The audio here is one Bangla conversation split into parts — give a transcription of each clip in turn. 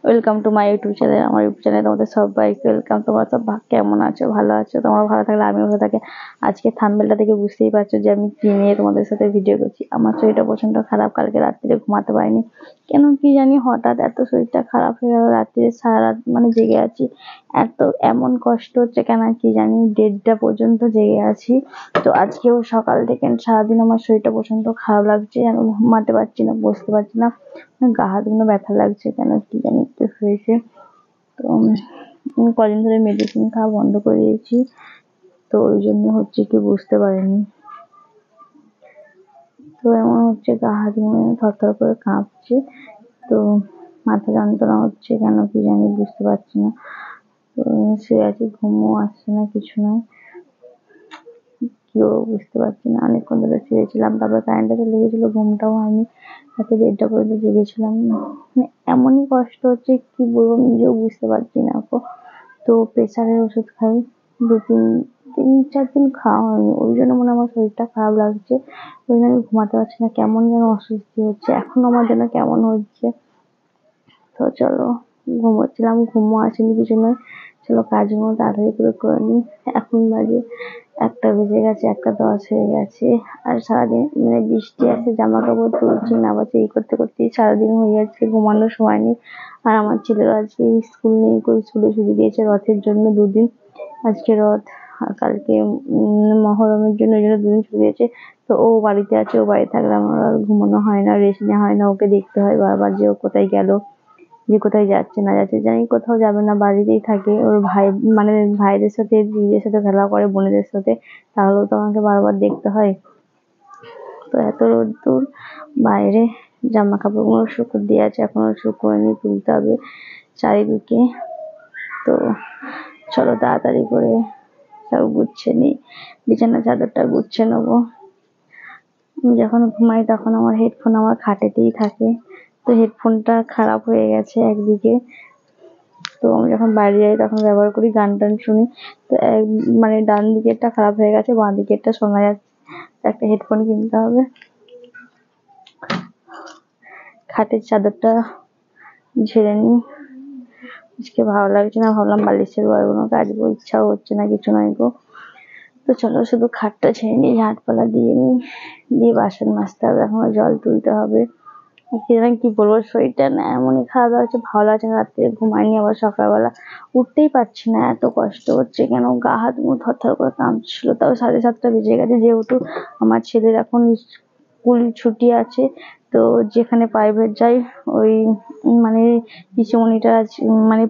Welcome to my YouTube channel. আমার ইউটিউব চ্যানেলে তোমাদের সবাইকে ওয়েলকাম। তোমরা সব কেমন আছো? ভালো আছো? তোমরা ভালো থাকলে আমিও ভালো থাকি। আজকে থাম্বনেলটা দেখে বুঝতেই পারছো যে আমি কি নিয়ে তোমাদের সাথে ভিডিও করছি। আমার শরীরটা প্রচন্ড খারাপ, কালকে রাত্রিরে ঘুমাতে পারিনি, কেন কি জানি হঠাৎ এত শরীরটা খারাপ হয়ে গেল। রাত্রিরে সারা রাত জেগে আছি, এমন কষ্ট হচ্ছে কেন কি জানি, 1:30টা পর্যন্ত জেগে আছি। তো আজকেও সকাল থেকে সারাদিন আমার শরীরটা প্রচন্ড খারাপ লাগছে, আমি ঘুমাতে পারছি না, বসতে পারছি না, গা হাতগুলো ব্যথা লাগছে কেন কি জানি একটু হয়েছে। তো আমি কদিন ধরে মেডিসিন খাওয়া বন্ধ করে দিয়েছি, তো ওই জন্য হচ্ছে কি বুঝতে পারিনি। তো এমন হচ্ছে গা হাতগুলো থরথর করে কাঁপছে, তো মাথা যন্ত্রণা হচ্ছে কেন কি জানি বুঝতে পারছি না। তো শুয়ে আছি, ঘুমও আসছে না, কিছু নয়, কেউ বুঝতে পারছি না। অনেকক্ষণ ধরে শুয়েছিলাম, তারপরে কারেন্টটা চলে গেছিল, ঘুমটাও হয়নি, রাতে 1:30টা পর্যন্ত জেগেছিলাম। এমনই কষ্ট হচ্ছে কি বলবো, নিজেও বুঝতে পারছি না। তো প্রেসারের ওষুধ খাই, 2-3-4 দিন খাওয়া হয়নি, ওই জন্য মনে হয় আমার শরীরটা খারাপ লাগছে, ওই জন্য আমি ঘুমাতে পারছি না, কেমন যেন অস্বস্তি হচ্ছে, এখন আমার যেন কেমন হচ্ছে। তো চলো, ঘুমোচ্ছিলাম, ঘুমও আসেনি, কিছু নয়, চলো কাজগুলো তাড়াতাড়ি করে নিই। এখন বাজে 1টা বেজে গেছে, 1:10 হয়ে গেছে। আর সারাদিন বৃষ্টি আছে, জামা কাপড় তুলছি না, আবার এই করতে করতেই সারাদিন হয়ে যাচ্ছে, ঘুমানোর সময় নেই। আর আমার ছেলের আজকে স্কুল নেই, স্কুলে ছুটি দিয়েছে রথের জন্য 2 দিন। আজকে রথ আর কালকে মহরমের জন্য, ওই জন্য 2 দিন ছুটি দিয়েছে। তো ও বাড়িতে আছে, ও বাড়ি থাকলে আমার আর ঘুমানো হয় না, রেস্ট নেওয়া হয় না, ওকে দেখতে হয় বারবার যে ও কোথায় গেল, যে কোথায় যাচ্ছে না যাচ্ছে। জানি কোথাও যাবে না, বাড়িতেই থাকে, ওর ভাই ভাইদের সাথে দিদিদের সাথে খেলা করে, বোনেদের সাথে, তাহলেও তো আমাকে বারবার দেখতে হয়। তো এত রোদ্দুর বাইরে, জামা কাপড়গুলো শুকোতে দিয়ে আছে, এখনো শুকোয়নি, তুলতে হবে চারিদিকে। তো চলো তাড়াতাড়ি করে সব গুছিয়ে নিই, বিছানা চাদরটা গুছিয়ে নেবো। আমি যখন ঘুমাই তখন আমার হেডফোন আমার খাটেতেই থাকে, তো হেডফোনটা খারাপ হয়ে গেছে একদিকে, তো আমি যখন বাইরে যাই তখন ব্যবহার করি, গান টান শুনি। তো ডান দিকেরটা খারাপ হয়ে গেছে, বাঁ দিকেরটা শোনা যাচ্ছে, একটা হেডফোন কিনতে হবে। খাটের চাদরটা ঝেড়ে নি, আজকে ভালো লাগছে না, ভাবলাম বালিশের বয়ারগুলো কাচবো, ইচ্ছাও হচ্ছে না, কিছু নয় গো। তো চলো শুধু খাটটা ছেড়ে নিই, ঝাঁটপালা দিয়ে নিই, দিয়ে বাসন মাজতে হবে, এখন জল তুলতে হবে। কি বলবো, শরীরটা না এমনই খারাপ লাগছে, ভালো লাগছে না, রাত্রে ঘুমাইনি, আবার সকালবেলা উঠতেই পারছি না, এত কষ্ট হচ্ছে কেন, গা হাত মুখ থরথর করে কাঁপছিল। তাও 7:30টা বেজে গেছে, যেহেতু আমার ছেলের এখন স্কুল ছুটি আছে, তো যেখানে প্রাইভেট যাই, ওই পিসিমণিটার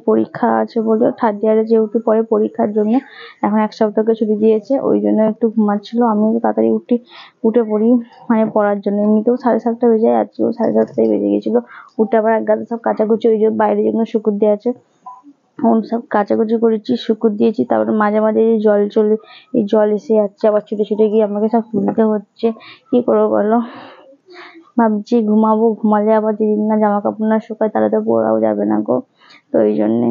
পরীক্ষা আছে বলে, 3rd ইয়ারে যেহেতু পরে, পরীক্ষার জন্য এখন 1 সপ্তাহকে ছুটি দিয়েছে, ওই জন্য একটু ঘুমাচ্ছিল। আমিও তাড়াতাড়ি উঠে পড়ি পড়ার জন্য। এমনিতেও 7:30টা বেজে যায়, আজকেও 7:30টাই বেজে গেছিলো। উঠে আবার একগাদা সব কাচাকুচি, ওই যে বাইরে যেগুলো শুকুর দেওয়া আছে সব কাচাকুচি করেছি, শুকুর দিয়েছি। তারপরে মাঝে মাঝে জল এসে যাচ্ছে, আবার ছুটে ছুটে গিয়ে আমাকে সব তুলতে হচ্ছে, কি করবো বলো। ভাবছি ঘুমাবো, ঘুমালে আবার যেদিন না জামা কাপড় না শুকায় তাহলে তো পরাও যাবে না গো। তো ওই জন্যে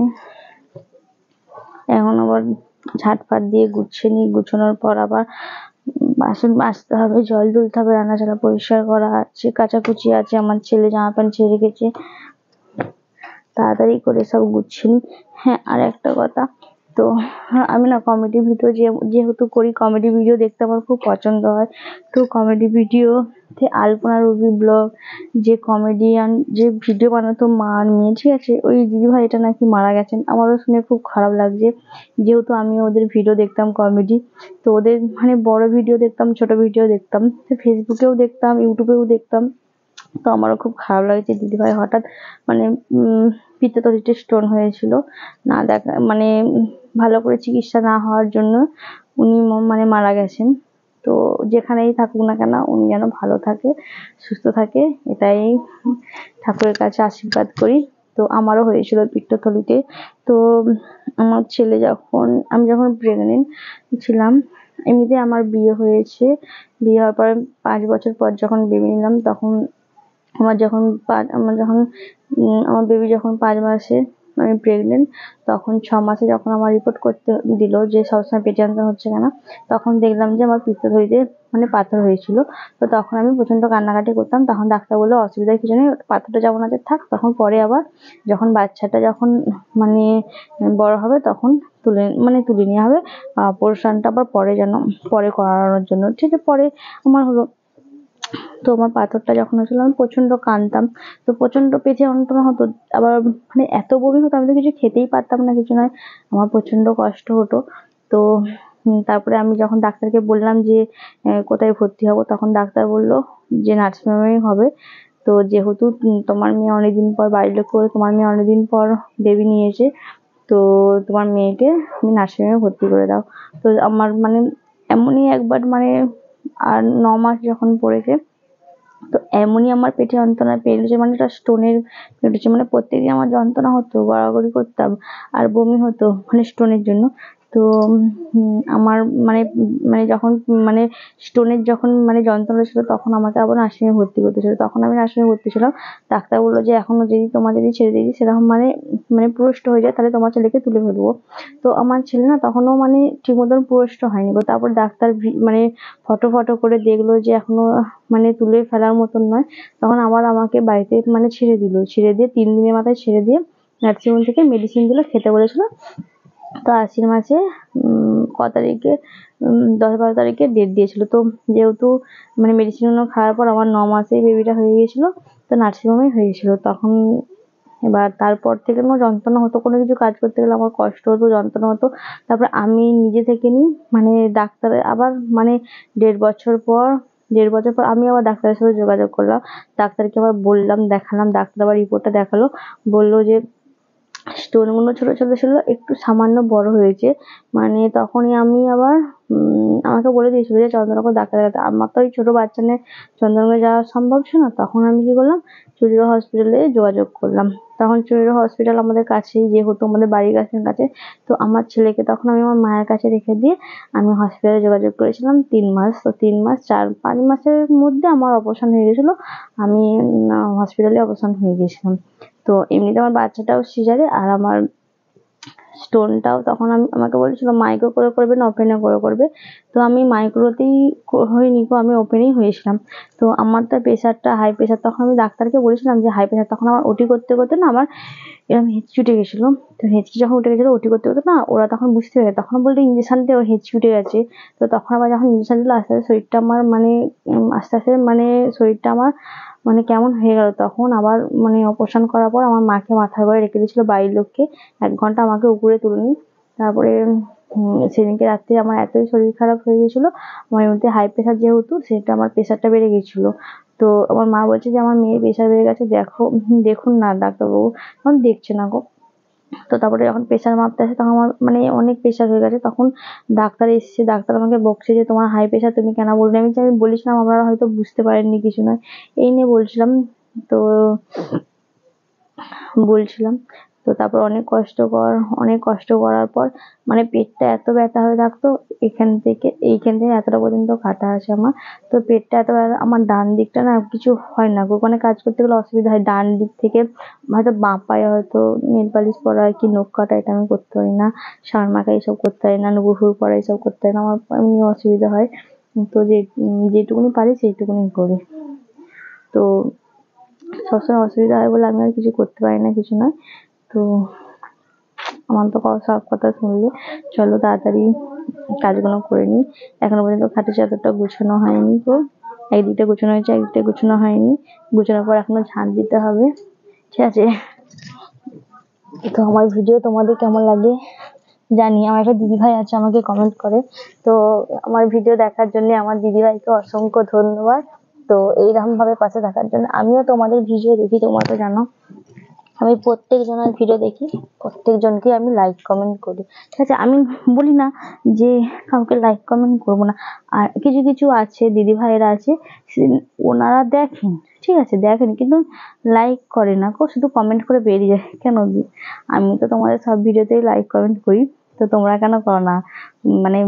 এখন আবার ঝাঁটফাট দিয়ে গুছিয়ে নিই, গুছানোর পর আবার বাসন মাজতে হবে, জল তুলতে হবে, রান্নাচালা পরিষ্কার করা আছে, কাচাকুচি আছে, আমার ছেলে জামা প্যান্ট ছেড়ে রেখেছে, তাড়াতাড়ি করে সব গুছিয়ে নিই। হ্যাঁ, আর একটা কথা, তো আমি না কমেডি ভিডিও যেহেতু করি, কমেডি ভিডিও দেখতে আমার খুব পছন্দ হয়। তো কমেডি ভিডিওতে আলপনা রুবি ব্লগ, যে কমেডিয়ান যে ভিডিও বানাতো মা আর মেয়ে, ঠিক আছে, ওই দিদিভাইটা নাকি মারা গেছেন। আমারও শুনে খুব খারাপ লাগছে, যেহেতু আমি ওদের ভিডিও দেখতাম কমেডি, তো ওদের বড় ভিডিও দেখতাম, ছোট ভিডিও দেখতাম, ফেসবুকেও দেখতাম, ইউটিউবেও দেখতাম। তো আমারও খুব খারাপ লাগছে, দিদিভাই হঠাৎ পিত্তথলিতে স্টোন হয়েছিল, না দেখা ভালো করে চিকিৎসা না হওয়ার জন্য উনি মারা গেছেন। তো যেখানেই থাকুক না কেন, উনি যেন ভালো থাকে, সুস্থ থাকে, এটাই ঠাকুরের কাছে আশীর্বাদ করি। তো আমারও হয়েছিল পিত্তথলিতে। তো আমার ছেলে আমি যখন প্রেগনেন্ট ছিলাম, এমনিতে আমার বিয়ে হয়েছে, বিয়ে হওয়ার পরে 5 বছর পর যখন বেবি নিলাম, তখন আমার বেবি যখন 5 মাসে, আমি প্রেগনেন্ট, তখন 6 মাসে যখন আমার রিপোর্ট করতে দিল যে সবসময় পেটে যন্ত্রণা হচ্ছে কেন, তখন দেখলাম যে আমার পিত্তথলিতে মানে পাথর হয়েছিল। তো তখন আমি প্রচন্ড কান্নাকাটি করতাম। তখন ডাক্তার বললো অসুবিধার কিছু নেই, পাথরটা যেমন আছে থাক, তখন পরে আবার যখন বাচ্চাটা যখন মানে বড় হবে তখন তুলে নেওয়া হবে, অপারেশনটা আবার পরে করানোর জন্য। ঠিক আছে, পরে আমার হলো। তো আমার পাথরটা যখন হয়েছিল আমি প্রচন্ড কাঁদতাম, তো প্রচন্ড পেটে যন্ত্রণা হতো, আবার মানে এত বমি হতো, আমি তো কিছু খেতেই পারতাম না, কিছু নয়, আমার প্রচন্ড কষ্ট হতো। তো তারপরে আমি যখন ডাক্তারকে বললাম যে কোথায় ভর্তি হব, তখন ডাক্তার বললো যে নার্সিং হোমেই হবে। তো যেহেতু তোমার মেয়ে অনেকদিন পর, বাড়ির লোক করে তোমার মেয়ে অনেকদিন পর বেবি নিয়েছে, তো তোমার মেয়েকে তুমি নার্সিং হোমে ভর্তি করে দাও। তো আমার মানে এমনই একবার মানে আর 9 মাস যখন পড়েছে, তো এমনই আমার পেটে যন্ত্রণা পেট হচ্ছে, মানে একটা স্টোনের পেট হচ্ছে, মানে প্রত্যেকদিন আমার যন্ত্রণা হতো, গড়াগড়ি করতাম আর বমি হতো মানে স্টোনের জন্য। তো আমার মানে মানে যখন মানে স্টোনের যখন মানে যন্ত্রণা ছিল, তখন আমাকে আবার নার্সিংহোমে ভর্তি করতে ছিল। তখন আমি নার্সিংহোমে ভর্তি ছিলাম। ডাক্তার বললো যে এখনো যদি তোমার যদি ছেড়ে দিই সেরকম মানে মানে পুরুষ্ট হয়ে যায়, তাহলে তোমার ছেলেকে তুলে ফেলবো। তো আমার ছেলে না তখনও মানে ঠিক মতন পুরুষ্ট হয়নি গো। তারপর ডাক্তার মানে ফটো করে দেখলো যে এখনো মানে তুলে ফেলার মতন নয়। তখন আবার আমাকে বাড়িতে মানে ছেড়ে দিল, ছেড়ে দিয়ে 3 দিনের মাথায় ছেড়ে দিয়ে নার্সিংহোম থেকে মেডিসিন দিলো, খেতে বলেছিল। তো আশ্বিন মাসে ক তারিখে 10-12 তারিখে ডেট দিয়েছিল। তো যেহেতু মানে মেডিসিন গুলো খাওয়ার পর আমার 9 মাসেই বেবিটা হয়ে গেছিল, তো নার্সিংহোমেই হয়েছিল তখন। এবার তারপর থেকে আমার যন্ত্রণা হতো, কোনো কিছু কাজ করতে গেলে আমার কষ্ট হতো, যন্ত্রণা হতো। তারপর আমি নিজে থেকে মানে ডাক্তার আবার মানে 1.5 বছর পর আমি আবার ডাক্তারের সাথে যোগাযোগ করলাম। ডাক্তারকে আবার বললাম, দেখালাম, ডাক্তার আবার রিপোর্টটা দেখালো, বললো যে স্টোন গুলো ছোট ছোট ছিল, একটু সামান্য বড় হয়েছে। মানে তখনই আমি আবার আমাকে বলে দিয়েছিল যে চন্দ্রনগর ডাক্তার দেখাতে। আমার তো ওই ছোট বাচ্চা নিয়ে চন্দ্রনগর যাওয়া সম্ভব ছিল না। তখন আমি কি করলাম, চুরিড়া হসপিটালে যোগাযোগ করলাম। তখন চুরিড়া হসপিটাল আমাদের কাছেই, যেহেতু আমাদের বাড়ির কাছে। তো আমার ছেলেকে তখন আমি আমার মায়ের কাছে রেখে দিয়ে আমি হসপিটালে যোগাযোগ করেছিলাম 3 মাস। তো 3 মাস 4-5 মাসের মধ্যে আমার অপারেশন হয়ে গেছিল। আমি হসপিটালে অপারেশন হয়ে গেছিলাম। তো এমনিতে আমার বাচ্চাটাও সিজারে, আর আমার স্টোনটাও তখন আমাকে বলেছিল মাইক্রো করে করবে না ওপেনে করে করবে। তো আমি মাইক্রোতেই হয়নি গো, আমি ওপেনেই হয়েছিলাম। তো আমার তো প্রেশারটা হাই প্রেশার, তখন আমি ডাক্তারকে বলেছিলাম যে হাই প্রেশার। তখন আমার ওটি করতে করতে না আমার এরকম হেঁচকি উঠে গেছিল। তো হেঁচকি যখন উঠে গেছিল ওটি করতে করতে না ওরা তখন বুঝতে পেরে, তখন বললো ইঞ্জেকশন দিয়ে ওর হেঁচকি উঠে গেছে। তো তখন আবার যখন ইঞ্জেকশন দিল, আস্তে আস্তে শরীরটা আমার মানে আস্তে আস্তে মানে শরীরটা আমার মানে কেমন হয়ে গেল। তখন আবার মানে অপারেশন করার পর আমার মাকে মাথার ঘরে রেখে দিয়েছিল বাড়ির লোককে, 1 ঘন্টা আমাকে উপরে তুলেনি। তারপরে সেদিনকে রাত্রে আমার এতই শরীর খারাপ হয়ে গেছিল, আমার এমনিতে হাই প্রেশার যেহেতু, সেটা আমার প্রেশারটা বেড়ে গেছিল। তো আমার মা বলছে যে আমার মেয়ের প্রেশার বেড়ে গেছে, দেখুন না ডাক্তারবাবু। তখন দেখছে না গো। তো তারপরে যখন প্রেশার মাপতে আসে, তখন আমার মানে অনেক প্রেশার হয়ে গেছে। তখন ডাক্তার এসছে, ডাক্তার আমাকে বকছে যে তোমার হাই প্রেশার, তুমি কেন বললে? আমি বলেছিলাম আপনারা হয়তো বুঝতে পারেননি, কিছু নয়, এই নিয়ে বলছিলাম। তো বলছিলাম তো তারপর অনেক কষ্ট করার পর মানে পেটটা এত ব্যথা হয়ে থাকতো, এইখান থেকে এতটা পর্যন্ত কাটা আছে আমার। তো পেটটা এত ব্যথা, আমার ডান দিকটা না কিছু হয় না গো, মানে কাজ করতে গেলে অসুবিধা হয়। ডান দিক থেকে হয়তো বাঁ পায়ে হয়তো নেল পালিশ পরা হয় কি নখ কাটা, এটা আমি করতে পারি না। সার মাখা এইসব করতে পারি না, নুপুর ফুপুর পরা এইসব করতে পারি না, আমার এমনি অসুবিধা হয়। তো যেটুকুনি পারি সেইটুকুনি করি। তো সবসময় অসুবিধা হয় বলে আমি আর কিছু করতে পারি না, কিছু নয়। তো আমার তো সব কথা শুনলে, চলো তাড়াতাড়ি কাজগুলো করে নিই। এখনো পর্যন্ত খাটের চাদরটা গুছানো হয়নি তো, একদিকটা গুছানো হয়েছে, একদিকটা গুছানো হয়নি। গুছানোর পর এখনো ঝাঁট দিতে হবে, ঠিক আছে। তো আমার ভিডিও তোমাদের কেমন লাগে জানি। আমার একটা দিদিভাই আছে, আমাকে কমেন্ট করে। তো আমার ভিডিও দেখার জন্য আমার দিদিভাইকে অসংখ্য ধন্যবাদ। তো এইরকম ভাবে পাশে থাকার জন্য। আমিও তোমাদের ভিডিও দেখি, তোমরা তো জানো আমি প্রত্যেকজনের ভিডিও দেখি, প্রত্যেকজনকে আমি লাইক কমেন্ট করি, ঠিক আছে। আমি বলি না যে কাউকে লাইক কমেন্ট করবো না। আর কিছু কিছু আছে দিদি ভাইয়েরা আছে, ওনারা দেখেন, ঠিক আছে, দেখেন কিন্তু লাইক করে না, শুধু কমেন্ট করে বেরিয়ে যায়। কেন? আমি তো তোমাদের সব ভিডিওতেই লাইক কমেন্ট করি, তো তোমরা কেন করো না? মানে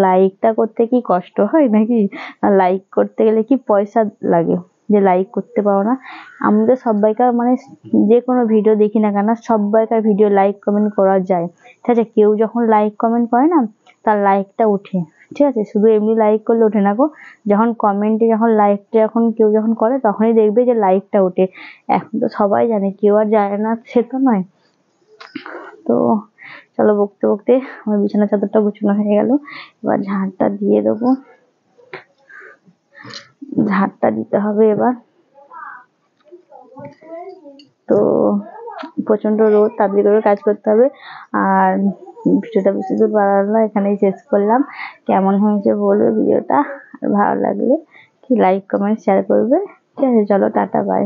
লাইকটা করতে কি কষ্ট হয় নাকি? লাইক করতে গেলে কি পয়সা লাগে? যে লাইক করতে পারো না। আমাদের সবাইকার মানে যে কোনো ভিডিও দেখি না কেন, সবাইকার ভিডিও লাইক কমেন্ট করা যায়, ঠিক আছে? কেউ যখন লাইক কমেন্ট করে না, তার লাইকটা ওঠে, ঠিক আছে? শুধু এমনি লাইক করলে ওঠে না গো, যখন কমেন্টে যখন লাইকটা যখন কেউ যখন করে তখনই দেখবে যে লাইকটা ওঠে। এখন তো সবাই জানে, কেউ আর জানে না সে তো নয়। তো চলো, বকতে বকতে আমার বিছানা চাদরটা গুছানো হয়ে গেল, এবার ঝাড়টা দিয়ে দেবো, ঝাড়টা দিতে হবে এবার। তো প্রচন্ড রোদ, তাড়াতাড়ি করে কাজ করতে হবে। আর ভিডিওটা বেশি দূর বাড়ালাম না, এখানেই শেষ করলাম। কেমন হয়েছে বলবে ভিডিওটা, আর ভালো লাগলে কি লাইক কমেন্ট শেয়ার করবে, ঠিক আছে? চলো টাটা, বাই।